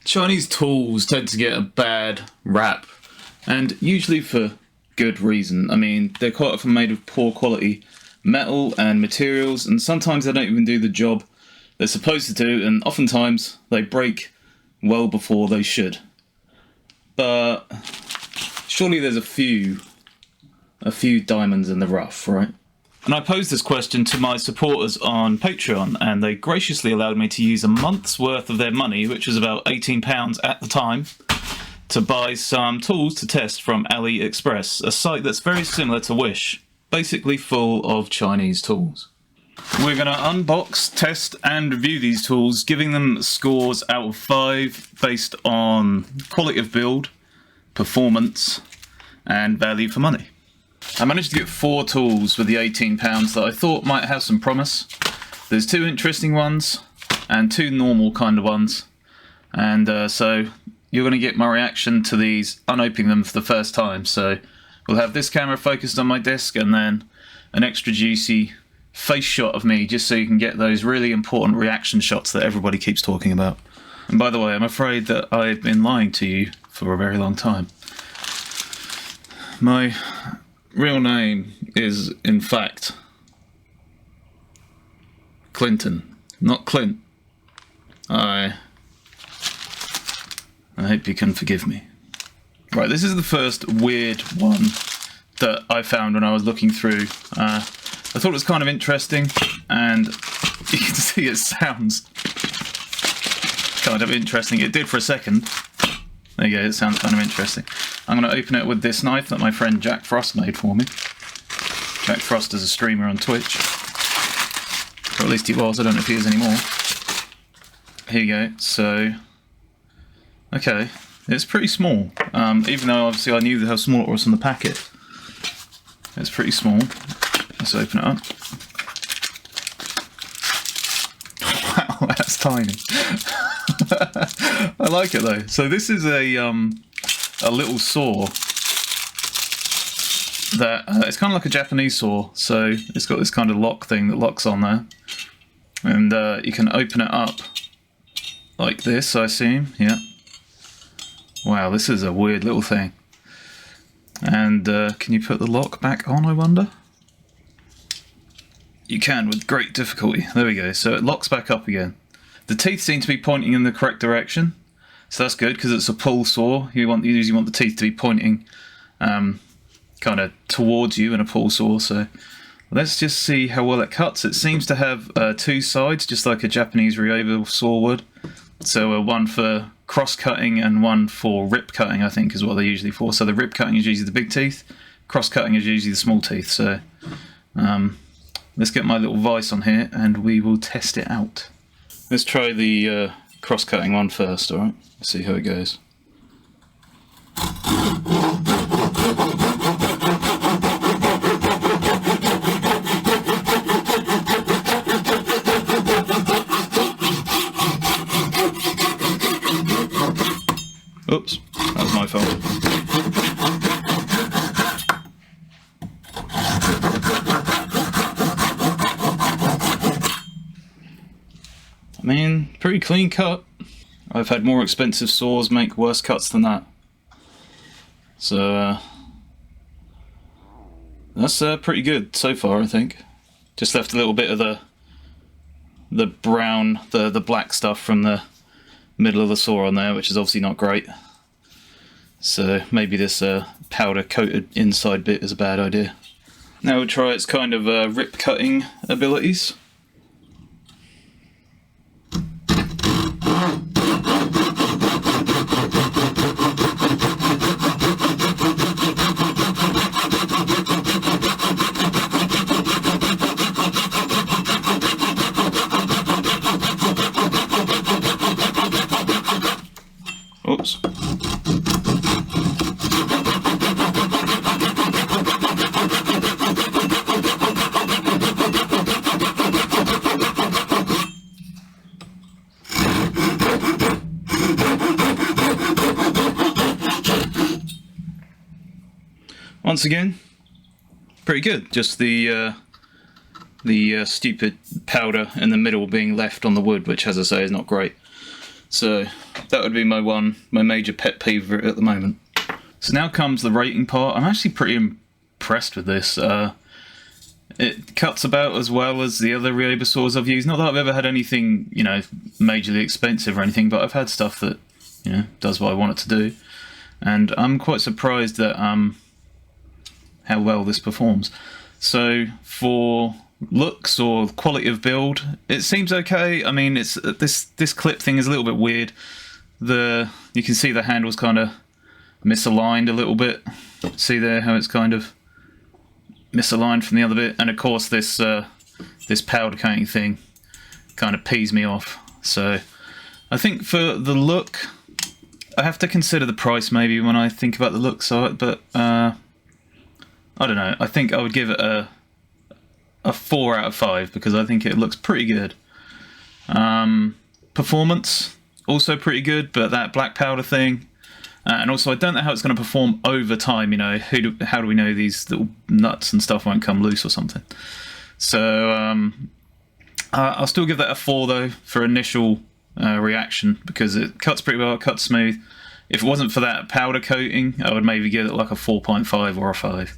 Chinese tools tend to get a bad rap, and usually for good reason. I mean, they're quite often made of poor quality metal and materials, and sometimes they don't even do the job they're supposed to do, and oftentimes they break well before they should. But surely there's a few diamonds in the rough, right? And I posed this question to my supporters on Patreon, and they graciously allowed me to use a month's worth of their money, which was about £18 at the time, to buy some tools to test from AliExpress, a site that's very similar to Wish, basically full of Chinese tools. We're going to unbox, test and review these tools, giving them scores out of 5 based on quality of build, performance and value for money. I managed to get 4 tools with the £18 that I thought might have some promise. There's 2 interesting ones and 2 normal kind of ones, and so you're going to get my reaction to these unopening them for the first time. So we'll have this camera focused on my disc and then an extra juicy face shot of me, just so you can get those really important reaction shots that everybody keeps talking about. And by the way, I'm afraid that I've been lying to you for a very long time. My real name is, in fact, Clinton, not Clint. I hope you can forgive me. Right, this is the first weird one that I found when I was looking through. I thought it was kind of interesting, and you can see it sounds kind of interesting. It did for a second. There you go, it sounds kind of interesting. I'm going to open it with this knife that my friend Jack Frost made for me. Jack Frost is a streamer on Twitch. Or at least he was, I don't know if he is anymore. Here you go, so... okay, it's pretty small. Even though obviously I knew how small it was on the packet. It's pretty small. Let's open it up. Wow, that's tiny. I like it though. So this is a little saw that it's kind of like a Japanese saw. So it's got this kind of lock thing that locks on there, and you can open it up like this, I assume. Yeah. Wow, this is a weird little thing. And can you put the lock back on, I wonder? You can, with great difficulty. There we go. So it locks back up again. The teeth seem to be pointing in the correct direction, so that's good because it's a pull saw. You usually want the teeth to be pointing kind of towards you in a pull saw. So let's just see how well it cuts. It seems to have 2 sides, just like a Japanese Ryobi saw would. So one for cross cutting and one for rip cutting, I think, is what they're usually for. So the rip cutting is usually the big teeth, cross cutting is usually the small teeth. So let's get my little vise on here and we will test it out. Let's try the cross-cutting one first, alright? Let's see how it goes. Oops, that was my fault. I mean, pretty clean cut. I've had more expensive saws make worse cuts than that. So, that's pretty good so far, I think. Just left a little bit of the brown, the black stuff from the middle of the saw on there, which is obviously not great. So maybe this powder coated inside bit is a bad idea. Now we'll try its kind of rip cutting abilities. Oops. Once again, pretty good. Just the stupid powder in the middle being left on the wood, which, as I say, is not great. So that would be my major pet peeve at the moment. So now comes the rating part. I'm actually pretty impressed with this. It cuts about as well as the other Ryoba saws I've used. Not that I've ever had anything, you know, majorly expensive or anything, but I've had stuff that, you know, does what I want it to do. And I'm quite surprised at how well this performs. So for looks or quality of build, it seems okay. I mean, it's this clip thing is a little bit weird. You can see the handle's kind of misaligned a little bit. See there how it's kind of misaligned from the other bit, and of course this this powder coating thing kind of pees me off. So I think for the look, I have to consider the price maybe when I think about the looks of it, but I don't know. I think I would give it a 4 out of 5 because I think it looks pretty good. Performance also pretty good, but that black powder thing. And also, I don't know how it's going to perform over time, you know, how do we know these little nuts and stuff won't come loose or something. So, I'll still give that a 4, though, for initial reaction, because it cuts pretty well, it cuts smooth. If it wasn't for that powder coating, I would maybe give it like a 4.5 or a 5,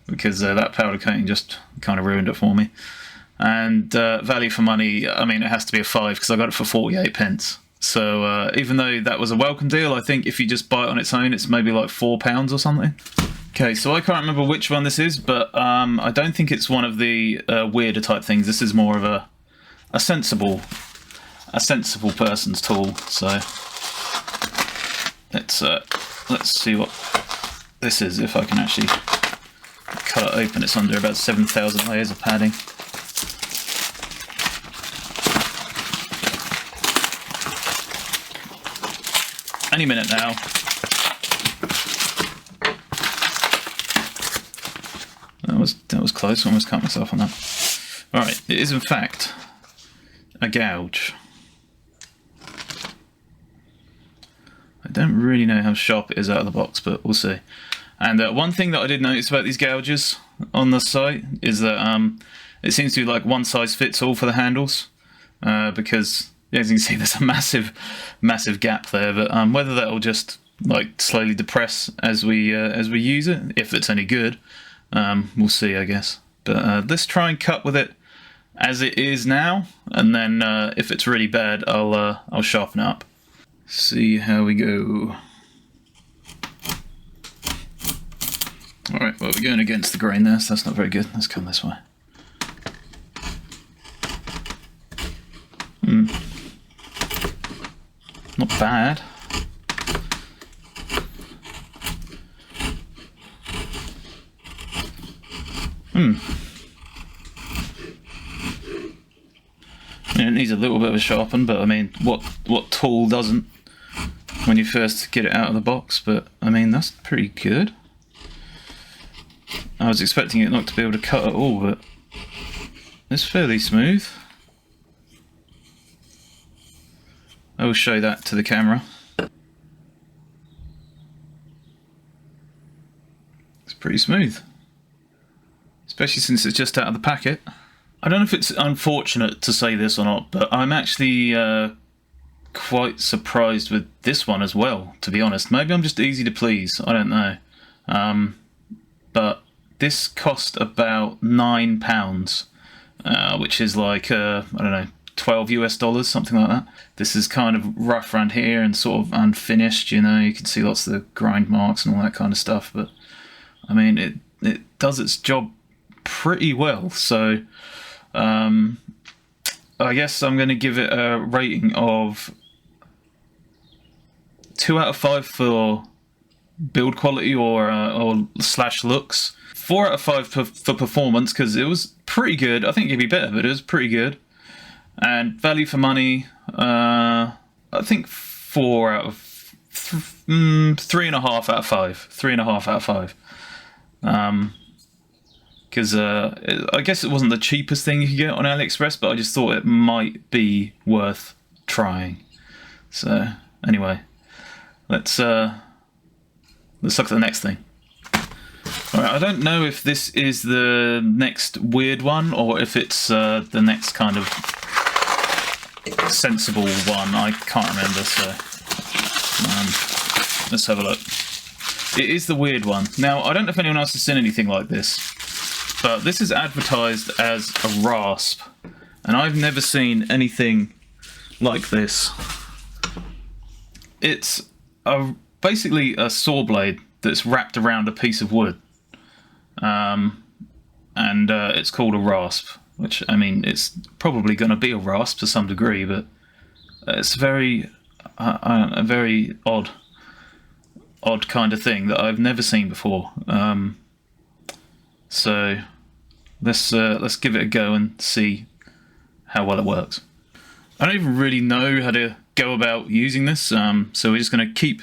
because that powder coating just kind of ruined it for me. And value for money, I mean, it has to be a 5, because I got it for 48 pence. So even though that was a welcome deal, I think if you just buy it on its own, it's maybe like £4 or something. Okay, so I can't remember which one this is, but I don't think it's one of the weirder type things. This is more of a sensible person's tool. So let's see what this is. If I can actually cut it open, it's under about 7,000 layers of padding. Any minute now. That was close. I almost cut myself on that. All right, it is in fact a gouge. I don't really know how sharp it is out of the box, but we'll see. And one thing that I did notice about these gouges on the site is that it seems to be like one size fits all for the handles, because as you can see, there's a massive gap there. But whether that will just like slowly depress as we use it, if it's any good, we'll see, I guess. But let's try and cut with it as it is now, and then if it's really bad, I'll sharpen it up. See how we go. All right, well, we're going against the grain there, so that's not very good. Let's come this way. Not bad. It needs a little bit of a sharpen, but I mean, what tool doesn't when you first get it out of the box? But I mean, that's pretty good. I was expecting it not to be able to cut at all, but it's fairly smooth. I will show that to the camera. It's pretty smooth, especially since it's just out of the packet. I don't know if it's unfortunate to say this or not, but I'm actually quite surprised with this one as well, to be honest. Maybe I'm just easy to please, I don't know. But this cost about £9, which is like, I don't know, $12 US, something like that. This is kind of rough around here and sort of unfinished, you know, you can see lots of the grind marks and all that kind of stuff, but I mean, it does its job pretty well. So I guess I'm going to give it a rating of 2 out of 5 for build quality or slash looks. 4 out of 5 for performance, because it was pretty good. I think it'd be better, but it was pretty good. And value for money, I think 4 out of 3.5 out of 5. 3.5 out of 5. Because I guess it wasn't the cheapest thing you could get on AliExpress, but I just thought it might be worth trying. So anyway, let's look at the next thing. Alright, I don't know if this is the next weird one or if it's the next kind of sensible one. I can't remember, so Let's have a look. It is the weird one. Now, I don't know if anyone else has seen anything like this, but this is advertised as a rasp, and I've never seen anything like this. It's basically a saw blade that's wrapped around a piece of wood, and it's called a rasp, which, I mean, it's probably going to be a rasp to some degree, but it's very a very odd kind of thing that I've never seen before. So let's give it a go and see how well it works. I don't even really know how to go about using this, so we're just going to keep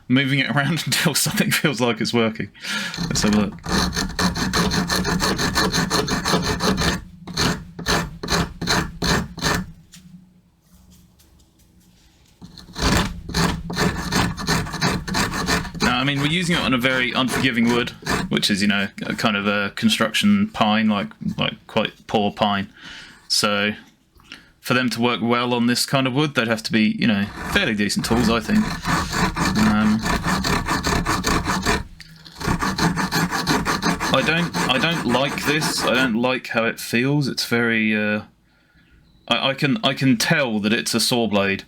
moving it around until something feels like it's working. Let's have a look. Now, I mean, we're using it on a very unforgiving wood, which is, you know, a kind of a construction pine, like quite poor pine. So for them to work well on this kind of wood, they'd have to be, you know, fairly decent tools, I think. I don't like this. I don't like how it feels. It's very. I can tell that it's a saw blade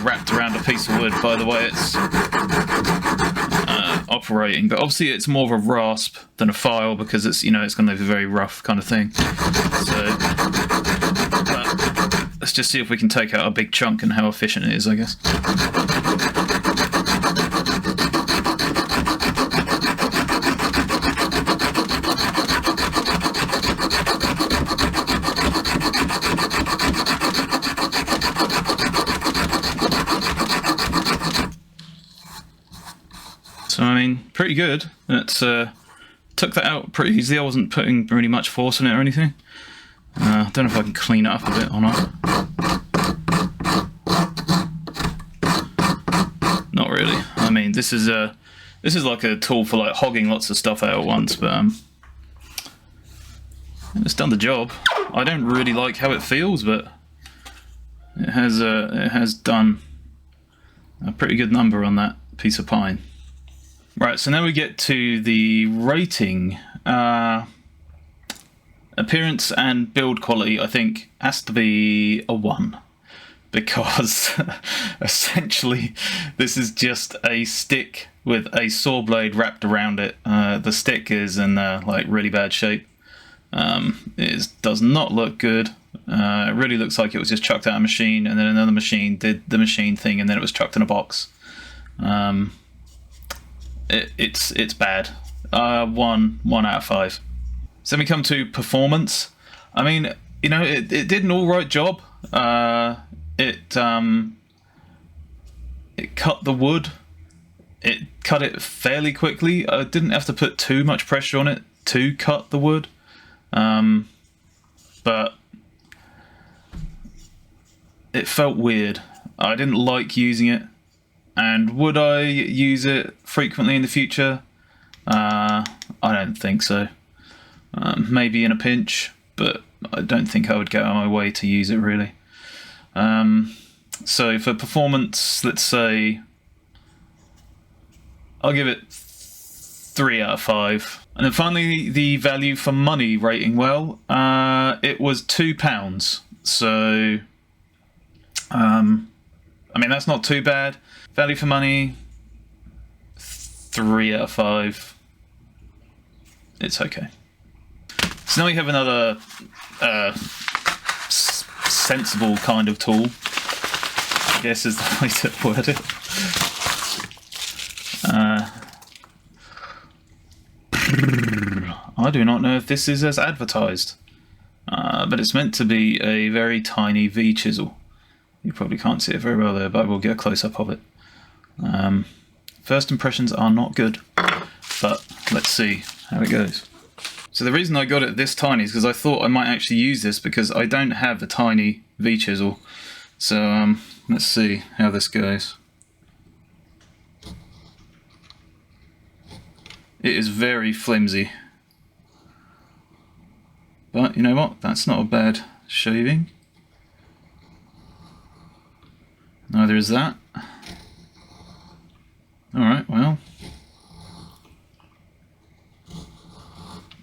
wrapped around a piece of wood by the way it's operating. But obviously, it's more of a rasp than a file because it's, you know, it's going to be a very rough kind of thing. So. Let's just see if we can take out a big chunk and how efficient it is, I guess. So, I mean, pretty good. It's took that out pretty easily. I wasn't putting really much force on it or anything. I don't know if I can clean it up a bit or not. Not really. I mean, this is like a tool for like hogging lots of stuff out at once, but it's done the job. I don't really like how it feels, but it has done a pretty good number on that piece of pine. Right, so now we get to the rating. Appearance and build quality, I think, has to be a 1. Because essentially this is just a stick with a saw blade wrapped around it. The stick is in like really bad shape. It does not look good. It really looks like it was just chucked out of a machine and then another machine did the machine thing and then it was chucked in a box. It's bad. 1 out of 5. So then we come to performance. I mean, you know, it did an alright job. It cut the wood. It cut it fairly quickly. I didn't have to put too much pressure on it to cut the wood. But it felt weird. I didn't like using it. And would I use it frequently in the future? I don't think so. Maybe in a pinch, but I don't think I would go out of my way to use it really. So for performance, let's say I'll give it 3 out of 5. And then finally, the value for money rating. Well, it was £2. So, I mean, that's not too bad. Value for money, 3 out of 5. It's okay. So now we have another sensible kind of tool, I guess is the way to word it. I do not know if this is as advertised, but it's meant to be a very tiny V chisel. You probably can't see it very well there, but I will get a close-up of it. First impressions are not good, but let's see how it goes. So the reason I got it this tiny is because I thought I might actually use this because I don't have a tiny V chisel. So let's see how this goes. It is very flimsy. But you know what? That's not a bad shaving. Neither is that. Alright, well.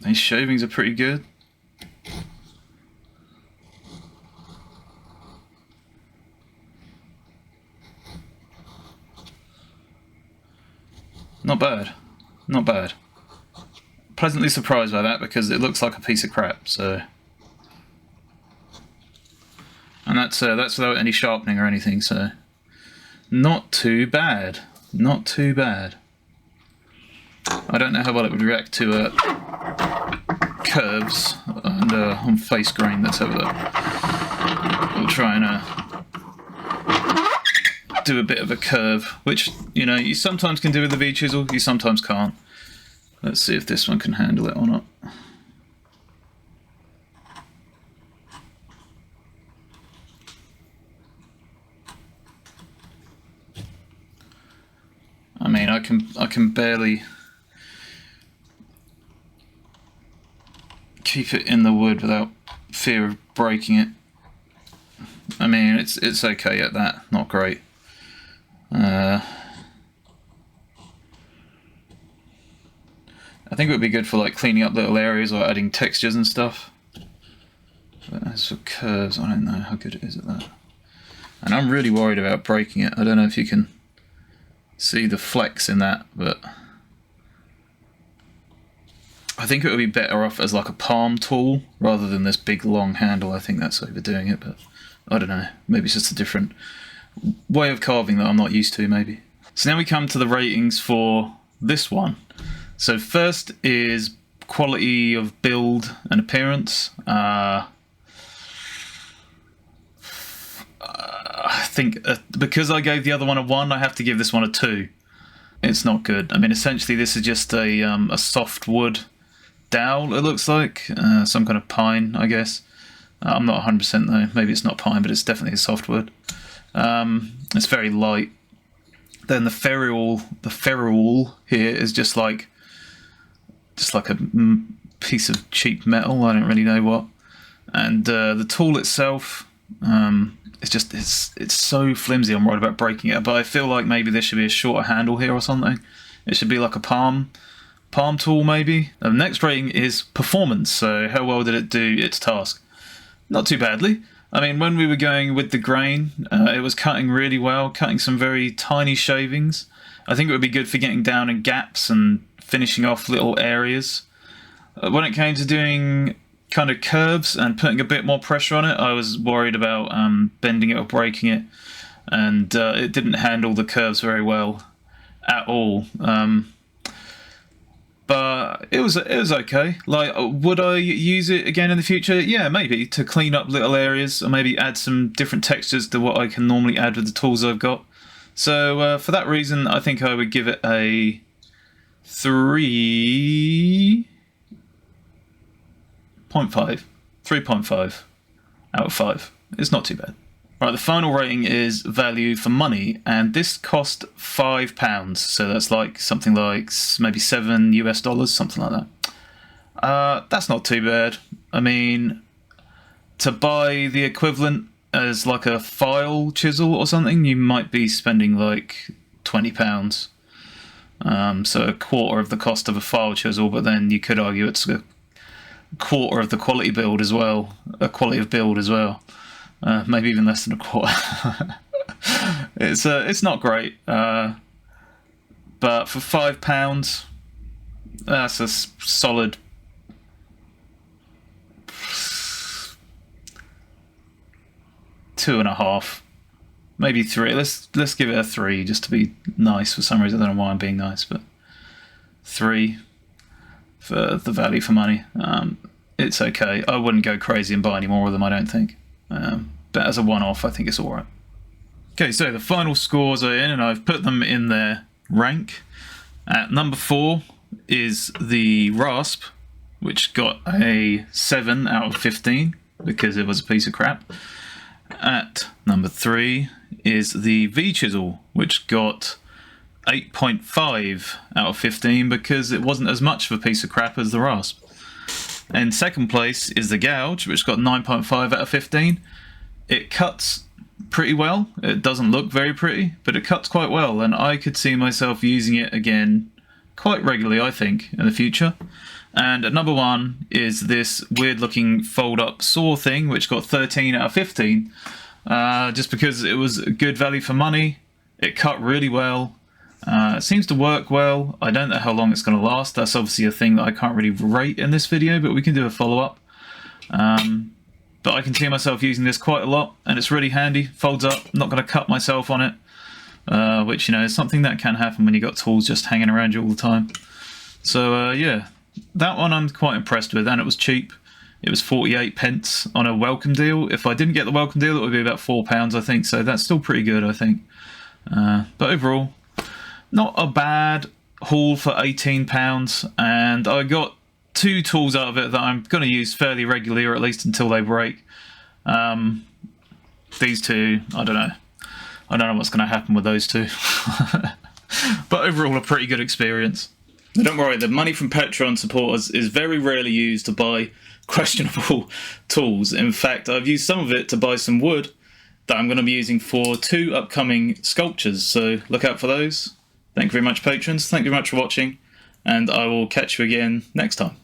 These shavings are pretty good. Not bad. Not bad. Pleasantly surprised by that because it looks like a piece of crap, so... And that's without any sharpening or anything, so... Not too bad. Not too bad. I don't know how well it would react to curves and on face grain that's over there. We'll try and do a bit of a curve, which, you know, you sometimes can do with the V-chisel, you sometimes can't. Let's see if this one can handle it or not. I mean, I can barely keep it in the wood without fear of breaking it. I mean, it's okay at that, not great. I think it would be good for like cleaning up little areas or adding textures and stuff. But as for curves, I don't know how good it is at that. And I'm really worried about breaking it. I don't know if you can see the flex in that, but I think it would be better off as like a palm tool rather than this big long handle. I think that's overdoing it, but I don't know. Maybe it's just a different way of carving that I'm not used to, maybe. So now we come to the ratings for this one. So first is quality of build and appearance. I think because I gave the other one a 1, I have to give this one a 2. It's not good. I mean, essentially this is just a soft wood dowel, it looks like. Some kind of pine, I guess. I'm not 100% though. Maybe it's not pine, but it's definitely a softwood. It's very light. Then the ferrule here is just like a piece of cheap metal. I don't really know what. And the tool itself, it's so flimsy. I'm worried about breaking it. But I feel like maybe there should be a shorter handle here or something. It should be like a palm tool maybe. The next rating is performance. So how well did it do its task? Not too badly. I mean, when we were going with the grain, it was cutting really well, cutting some very tiny shavings. I think it would be good for getting down in gaps and finishing off little areas. When it came to doing kind of curves and putting a bit more pressure on it, I was worried about bending it or breaking it, and it didn't handle the curves very well at all. But it was okay. Like, would I use it again in the future? Yeah, maybe, to clean up little areas or maybe add some different textures to what I can normally add with the tools I've got. So for that reason, I think I would give it a 3.5. 3.5 out of 5. It's not too bad. Right, the final rating is value for money, and this cost £5, so that's like something like maybe $7 US, something like that. That's not too bad. I mean, to buy the equivalent as like a file chisel or something, you might be spending like £20. So a quarter of the cost of a file chisel, but then you could argue it's a quarter of the quality of build as well. Maybe even less than a quarter. It's not great, but for £5, that's a solid 2.5, maybe 3. Let's give it a 3 just to be nice for some reason. I don't know why I'm being nice, but 3 for the value for money. It's okay. I wouldn't go crazy and buy any more of them, I don't think. But as a one-off, I think it's alright. Okay, so the final scores are in, and I've put them in their rank. At number 4 is the Rasp, which got a 7 out of 15 because it was a piece of crap. At number 3 is the V-Chisel, which got 8.5 out of 15 because it wasn't as much of a piece of crap as the Rasp. And second place is the Gouge, which got 9.5 out of 15. It cuts pretty well. It doesn't look very pretty, but it cuts quite well, and I could see myself using it again quite regularly, I think, in the future. And number one is this weird looking fold up saw thing, which got 13 out of 15, just because it was good value for money. It cut really well. It seems to work well. I don't know how long it's going to last. That's obviously a thing that I can't really rate in this video, but we can do a follow-up. But I can see myself using this quite a lot, and it's really handy. Folds up, not going to cut myself on it, which, you know, is something that can happen when you've got tools just hanging around you all the time. So, yeah, that one I'm quite impressed with, and it was cheap. It was 48 pence on a welcome deal. If I didn't get the welcome deal, it would be about £4, I think, so that's still pretty good, I think. But overall, not a bad haul for £18, and I got 2 tools out of it that I'm going to use fairly regularly, or at least until they break. These two, I don't know what's going to happen with those two. But overall, a pretty good experience. But don't worry, the money from Patreon supporters is very rarely used to buy questionable tools. In fact, I've used some of it to buy some wood that I'm going to be using for 2 upcoming sculptures, so look out for those. Thank you very much, patrons. Thank you very much for watching, and I will catch you again next time.